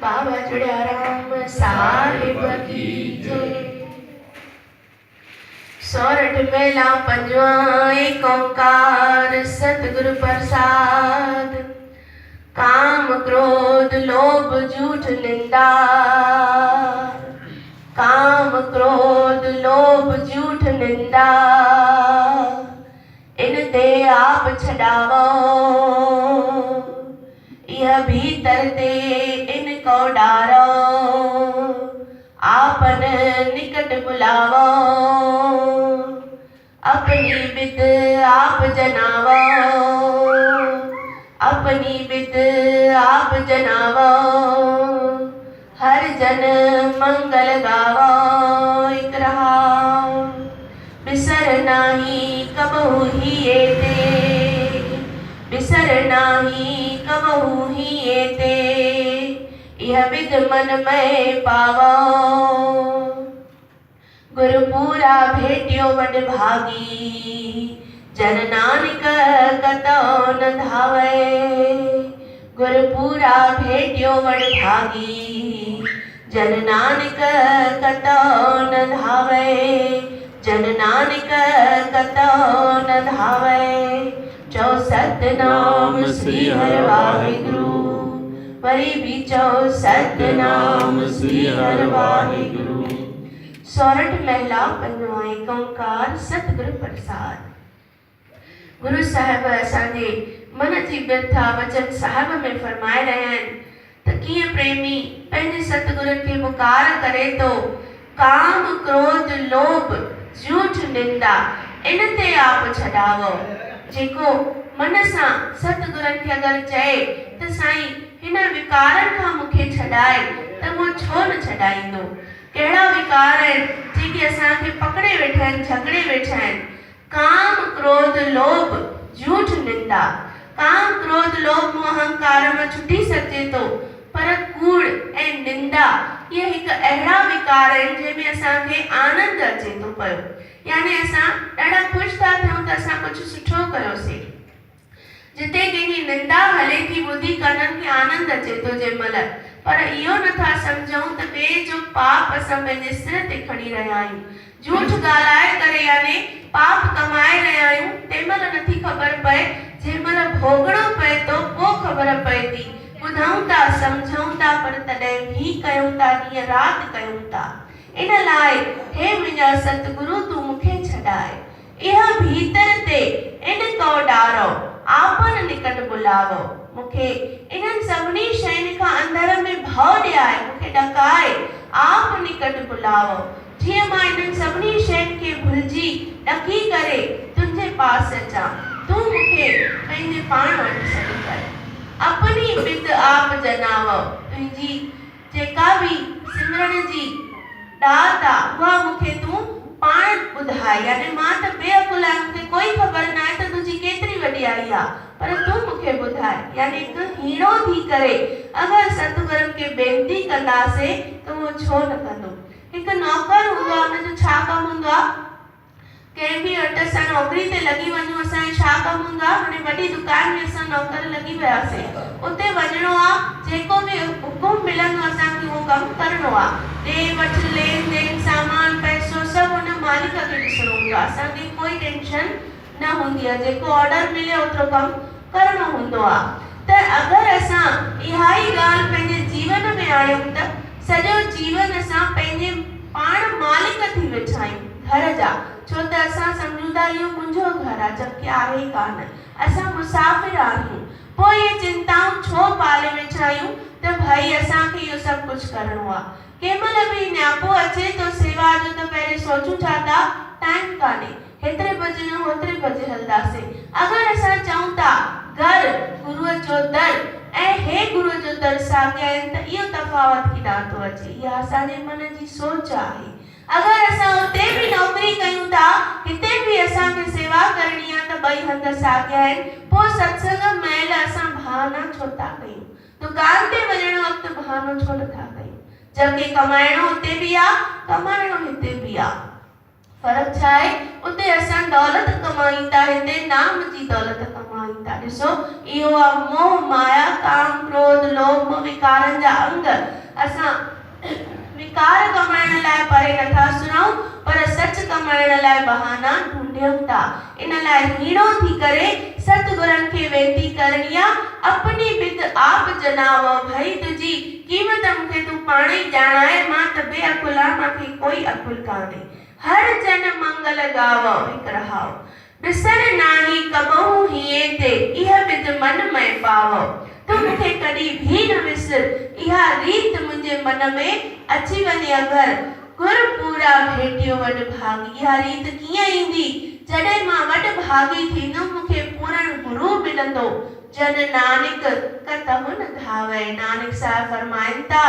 बाबा जुड़िया राम साहिब की जय। सोरठ मेला पंजवा एक ओंकार सतगुरु प्रसाद। काम क्रोध लोभ झूठ निंदा, काम क्रोध लोभ झूठ निंदा, इन ते आप छडावो, यह भीतर ते इनको डारो, आपन निकट बुलावो, अपनी विद आप जनावो, अपनी विद आप जनावो, हर जन मंगल गावो। एक रहाओ बिसर नाही कबहू ही एते, बिसर नाही कबहू ही एते, यह विद मन में पावो, गुरुपूरा भेटियो वड भागी, जन नानक कतो न धावे, गुरुपूरा भेटियो वड भागी, जन नानक कतो न धावे, जन नानक कतो न धावे। चौ सतनाम श्री हर वाहिगुरु, वरी भी चौ सतनाम श्री हर वाहिगुरु। सोरठ महिला पंजवा एक ओंकार सतगुरु प्रसाद। गुरु साहिब असांजे मन जी व्यथा वचन साहिब में फरमाए रहिया आहिनि त कीअं प्रेमी पंहिंजे सतगुरुनि खे पुकार करे थो। काम क्रोध लोभ झूठ निंदा इन ते आप छडावो। जेको मन सां सतगुरुनि खे अगरि चए त साईं हिन विकारनि खां मूंखे छॾाए त मूं छो न छॾाईंदो। कहिड़ा विकार आहिनि जेके असांखे पकड़े वेठा आहिनि, झगड़े वेठा आहिनि। काम क्रोध लोभ झूठ निंदा। काम क्रोध लोभ मोह अहंकार में छुटी सके तो, पर कूड़ ऐं निंदा ये हिकु अहिड़ा विकार आहिनि जंहिंमें असांखे आनंद अचे थो पियो। यानी असां ॾाढा ख़ुशि था थियूं त असां कुझु सुठो कयोसीं। जिते कंहिंजी निंदा हले थी ॿुधी कननि खे आनंद अचे थो जंहिंमहिल, पर इहो नथा सम्झूं त ॿिए जो पाप असां पंहिंजे सिर ते खणी रहिया आहियूं। झूठ ॻाल्हाए करे यानी पाप कमाए रहिया आहियूं। तंहिंमहिल नथी ख़बर पए, जंहिंमहिल भोगणो पए थो पोइ ख़बर पए थी। ॿुधूं था सम्झूं था पर तॾहिं बि कयूं था, ॾींहं राति कयूं था। इन लाइ हे मुंहिंजा सतगुरु तूं मूंखे छॾाए, इह भीतर ते इन को डारो, आपन निकट बुलावो। मूंखे इन्हनि सभिनी शयुनि खां अंदर में भउ ॾियाए, मूंखे ॾकाए, आप निकट बुलावो। जीअं मां इन्हनि सभिनी शयुनि खे भुलिजी ॾकी करे तुंहिंजे पास अचां, तूं मूंखे पंहिंजे पाण वटि सॾु कर। अपनी विद आप जनावो। तुंहिंजी जेका बि सिमरन जी ॾात आहे उहा मूंखे तूं पाण ॿुधाए। यानी मां त बेअकुल आहियां, मूंखे कोई ख़बर न आहे त तुंहिंजी केतिरी वॾियाई आहे, पर तूं मूंखे ॿुधाए। यानी हिकु हीणो थी करे अगरि सतगुरनि खे बेनती कंदासीं त उहो छो न कंदो। हिकु नौकर हूंदो आहे, हुनजो छा कमु हूंदो आहे? कंहिं बि वटि असां नौकरी ते लॻी वञूं, असांजो छा कमु हूंदो आहे? हाणे वॾी दुकान में असां नौकर लॻी वियासीं, उते वञिणो आहे, जेको बि हुकुम मिलंदो असांखे उहो कमु करिणो आहे। ॾे वठि, लेन देन, सामान, पैसो सभु हुन मालिक खे ॾिसणो हूंदो आहे। असांखे कोई टेंशन न हूंदी आहे, जेको ऑर्डर मिले ओतिरो कमु करिणो हूंदो आहे। त अगरि असां इहा ई ॻाल्हि पंहिंजे जीवन में आणियूं त सॼो जीवन असां पंहिंजे पाण मालिक थी वेठा आहियूं घर जा। छो त असां सम्झूं था इहो मुंहिंजो घर आहे, जबकि आहे ई कान, असां मुसाफ़िर आहियूं। पोइ इहे चिंताऊं छो पाले वेठा आहियूं त भाई असांखे इहो सभु कुझु करिणो आहे। कंहिं महिल बि न्यापो अचे तो सेवा जो त पहिरीं सोचूं छा था, टाइम कान्हे, हेतिरे बजे न होतिरे बजे हलंदासीं। अगरि असां चऊं था घर गुरूअ जो दर ऐं हे गुरूअ जो दर साॻिया आहिनि त इहो तफ़ावत केॾां थो अचे। इहा असांजे मन जी सोच आहे। अगरि असां उते बि नौकरी कयूं था, हिते बि असांखे सेवा करणी आहे त ॿई हंध साॻिया आहिनि, पोइ सत्संग महिल असां बहाना छो था कयूं? दुकान ते वञण वक़्तु बहानो छो नथा कयूं? जबकि कमाइणो उते बि आहे, कमाइणो हिते बि आहे। फर्क छा आहे? उते असां दौलत कमायूं था, हिते नाम जी दौलत कमायूं था। ॾिसो, इहो आहे मोह माया, काम क्रोध लोभ विकारनि जा अंग। असां विकार कमाइण लाइ परे नथा सुनऊं पर सच कमाइण लाइ बहाना ढूंढूं था। इन लाइ हीणो थी करे सतगुरनि खे वेनती करणी आहे, अपनी बिद आप जनावो, भई तुझी कीमत मूंखे तूं पाण ई ॼाणाए, मां त बेअकुल आहियां, मूंखे कोई अकुल कान्हे। हर जन मंगल गावो, हिकु रहाओ, बिसर नाही कबहू हिए ते, इह बिद मन में पावो। तू मूंखे कॾहिं भी न विसर, इहा रीत मुंहिंजे मन में अची वञे अगरि, गुर पूरा भेटियो वॾ भागी। इहा रीत कीअं ईंदी? जॾहिं मां वॾ भागी थींदुमि, मूंखे पूर्ण गुरु मिलंदो। जन नानक कतहु न धावे, नानक साहिब फरमाइनि था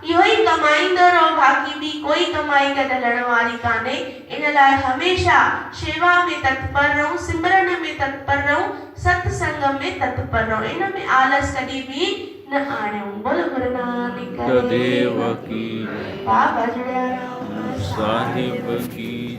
इहो ई कमाईंदो रहो, बाक़ी ॿी कोई कमाई कढण वारी कान्हे। इन लाइ हमेशा शेवा में तत्पर रहूं, सिमरन में तत्पर रहूं, सत्संग में तत्पर रहूं, इन में आलस कॾहिं भी न आणियूं। बोल गुरु नानक देव की बाबा जुड़िया राम साहिब की